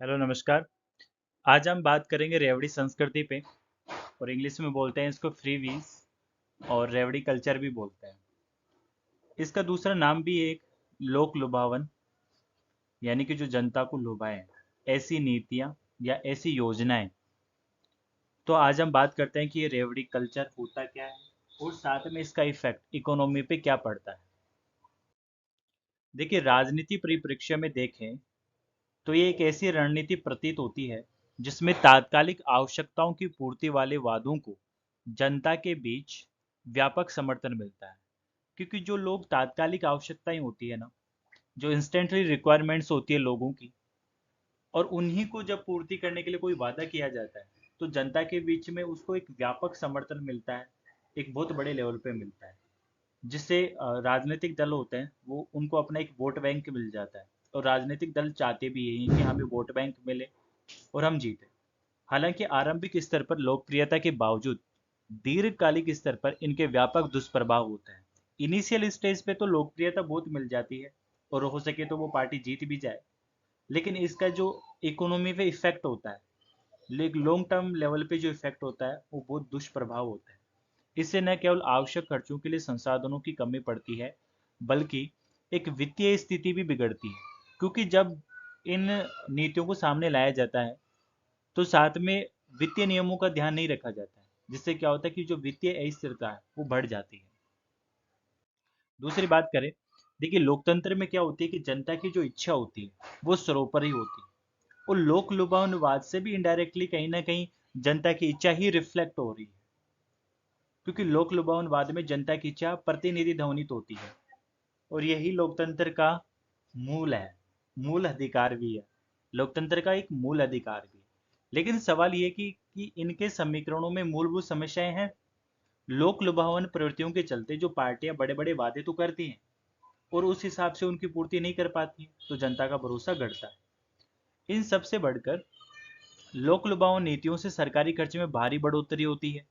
Hello नमस्कार। आज हम बात करेंगे रेवड़ी संस्कृति पे। और इंग्लिश में बोलते हैं इसको फ्री वीज, और रेवड़ी कल्चर भी बोलते हैं। इसका दूसरा नाम भी एक लोक लुभावन, यानी कि जो जनता को लुभाए, ऐसी नीतियाँ या ऐसी योजनाएं। तो आज हम बात करते हैं कि ये रेवड़ी कल्चर होता क्या है, और साथ में इसका इफेक्ट इकोनॉमी पे क्या पड़ता है। देखिए, राजनीति परिप्रेक्ष्य में देखें तो ये एक ऐसी रणनीति प्रतीत होती है जिसमें तात्कालिक आवश्यकताओं की पूर्ति वाले वादों को जनता के बीच व्यापक समर्थन मिलता है। क्योंकि जो लोग तात्कालिक आवश्यकताएं होती है ना, जो इंस्टेंटली रिक्वायरमेंट्स होती है लोगों की, और उन्हीं को जब पूर्ति करने के लिए कोई वादा किया जाता है, तो जनता के बीच में उसको एक व्यापक समर्थन मिलता है, एक बहुत बड़े लेवल पे मिलता है। जिससे राजनीतिक दल होते हैं वो उनको अपना एक वोट बैंक मिल जाता है। और राजनीतिक दल चाहते भी यही हैं कि हमें वोट बैंक मिले और हम जीते। हालांकि आरंभिक स्तर पर लोकप्रियता के बावजूद दीर्घकालिक स्तर पर इनके व्यापक दुष्प्रभाव होते हैं। इनिशियल स्टेज पे तो लोकप्रियता बहुत मिल जाती है, और हो सके तो वो पार्टी जीत भी जाए, लेकिन इसका जो इकोनॉमी पे इफेक्ट होता है, लेकिन लॉन्ग टर्म लेवल पे जो इफेक्ट होता है वो बहुत दुष्प्रभाव होता है। इससे न केवल आवश्यक खर्चों के लिए संसाधनों की कमी पड़ती है, बल्कि एक वित्तीय स्थिति भी बिगड़ती है। क्योंकि जब इन नीतियों को सामने लाया जाता है, तो साथ में वित्तीय नियमों का ध्यान नहीं रखा जाता है, जिससे क्या होता है कि जो वित्तीय अस्थिरता है वो बढ़ जाती है। दूसरी बात करें, देखिए लोकतंत्र में क्या होती है कि जनता की जो इच्छा होती है वो सर्वोपरि होती है। और लोक लुभावनवाद से भी इनडायरेक्टली कहीं ना कहीं जनता की इच्छा ही रिफ्लेक्ट हो रही है। क्योंकि लोक लुभावनवाद में जनता की इच्छा प्रतिनिधि ध्वनित होती है, और यही लोकतंत्र का मूल है, मूल अधिकार भी है। लोकतंत्र का एक मूल अधिकार भी है। लेकिन सवाल ये कि इनके समीकरणों में मूलभूत समस्याएं हैं। लोक लुभावन प्रवृत्तियों के चलते जो पार्टियां बड़े बड़े वादे तो करती हैं, और उस हिसाब से उनकी पूर्ति नहीं कर पाती हैं, तो जनता का भरोसा घटता है। इन सबसे बढ़कर लोक लुभावन नीतियों से सरकारी खर्च में भारी बढ़ोतरी होती है,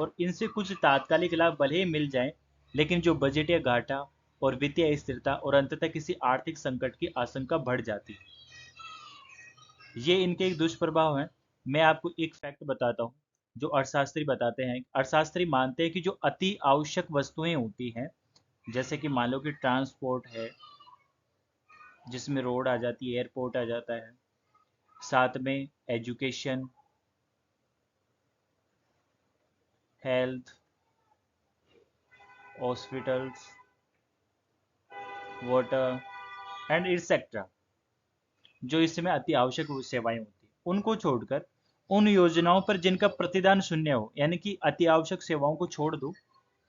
और इनसे कुछ तात्कालिक लाभ भले ही मिल जाए, लेकिन जो बजटीय घाटा और वित्तीय अस्थिरता और अंततः किसी आर्थिक संकट की आशंका बढ़ जाती है। ये इनके एक दुष्प्रभाव हैं। मैं आपको एक फैक्ट बताता हूँ जो अर्थशास्त्री बताते हैं। अर्थशास्त्री मानते हैं कि जो अति आवश्यक वस्तुएं होती हैं, जैसे कि मान लो कि ट्रांसपोर्ट है, जिसमें रोड आ जाती है, एयरपोर्ट आ जाता है, साथ में education, health, hospitals, water and etcetera, जो इसमें अति आवश्यक सेवाएं होती हैं, उनको छोड़कर उन योजनाओं पर जिनका प्रतिदान शून्य हो, यानी कि अति आवश्यक सेवाओं को छोड़ दो,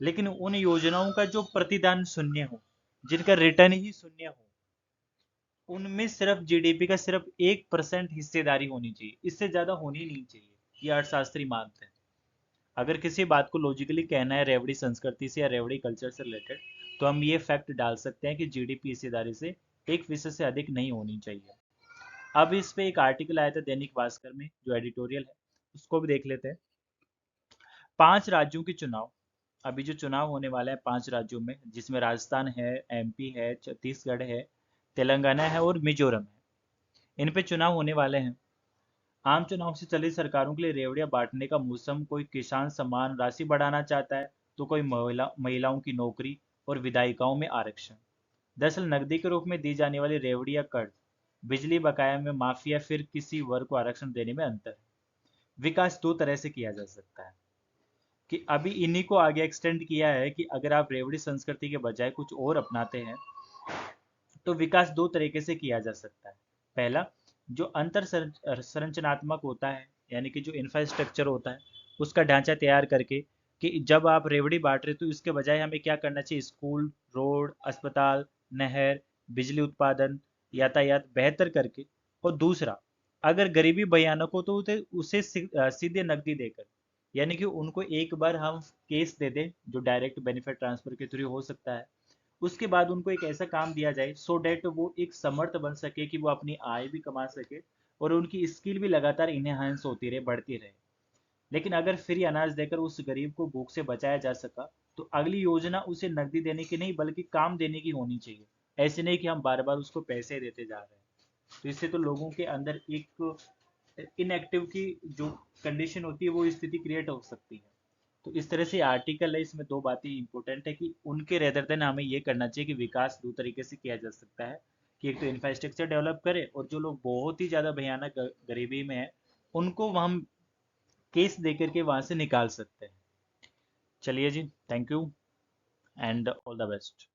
लेकिन उन योजनाओं का जो प्रतिदान शून्य हो, जिनका रिटर्न ही शून्य हो, उनमें सिर्फ जीडीपी का सिर्फ 1% हिस्सेदारी होनी चाहिए, इससे ज्यादा होनी नहीं चाहिए। ये अर्थशास्त्री मानते हैं। अगर किसी बात को लॉजिकली कहना है रेवड़ी संस्कृति से या रेवड़ी कल्चर से रिलेटेड, तो हम ये फैक्ट डाल सकते हैं कि जीडीपी हिस्सेदारी से 1% से अधिक नहीं होनी चाहिए। अब इस पे एक आर्टिकल आया था दैनिक भास्कर में, जो एडिटोरियल है, उसको भी देख लेते हैं। 5 राज्यों के चुनाव, अभी जो चुनाव होने वाला है 5 राज्यों में, जिसमें राजस्थान है, एमपी है, छत्तीसगढ़ है, तेलंगाना है और मिजोरम है। इन पे चुनाव होने वाले हैं। आम चुनाव से चली सरकारों के लिए रेवड़ियां बांटने का मौसम, कोई किसान सम्मान राशि बढ़ाना चाहता है, तो कोई महिलाओं की नौकरी और विधायिकाओं में आरक्षण। दरअसल नकदी के रूप में दी जाने वाली रेवड़ी या कर्ज, बिजली बकाया में माफी, या फिर किसी वर्ग को आरक्षण देने में अंतर है। विकास दो तरह से किया जा सकता है, कि अभी इन्हीं को आगे एक्सटेंड किया है कि अगर आप रेवड़ी संस्कृति के बजाय कुछ और अपनाते हैं, तो विकास दो तरीके से किया जा सकता है। पहला, जो अंतर संरचनात्मक होता है, यानी कि जो इंफ्रास्ट्रक्चर होता है, उसका ढांचा तैयार करके, कि जब आप रेवड़ी बांट रहे हो तो इसके बजाय हमें क्या करना चाहिए, स्कूल, रोड, अस्पताल, नहर, बिजली उत्पादन, यातायात बेहतर करके। और दूसरा, अगर गरीबी भयानक हो तो उसे सीधे नकदी देकर, यानी कि उनको एक बार हम केस दे दें, जो डायरेक्ट बेनिफिट ट्रांसफर के थ्रू हो सकता है। उसके बाद उनको एक ऐसा काम दिया जाए सो डैट वो एक समर्थ बन सके, कि वो अपनी आय भी कमा सके, और उनकी स्किल भी लगातार इनहेंस होती रहे, बढ़ती रहे। लेकिन अगर फ्री अनाज देकर उस गरीब को भूख से बचाया जा सका, तो अगली योजना उसे नकदी देने की नहीं बल्कि काम देने की होनी चाहिए। ऐसे नहीं कि हम बार बार उसको पैसे देते जा रहे हैं। तो इससे तो लोगों के अंदर एक इनएक्टिव की जो कंडीशन होती है वो स्थिति क्रिएट हो सकती है। तो इस तरह से आर्टिकल है, इसमें दो बातें इंपॉर्टेंट है कि उनके रेदर देन हमें ये करना चाहिए कि विकास दो तरीके से किया जा सकता है, कि एक तो इंफ्रास्ट्रक्चर डेवलप करे, और जो लोग बहुत ही ज़्यादा भयानक गरीबी में है उनको हम केस दे करके वहाँ से निकाल सकते हैं। चलिए जी, thank you and all the best.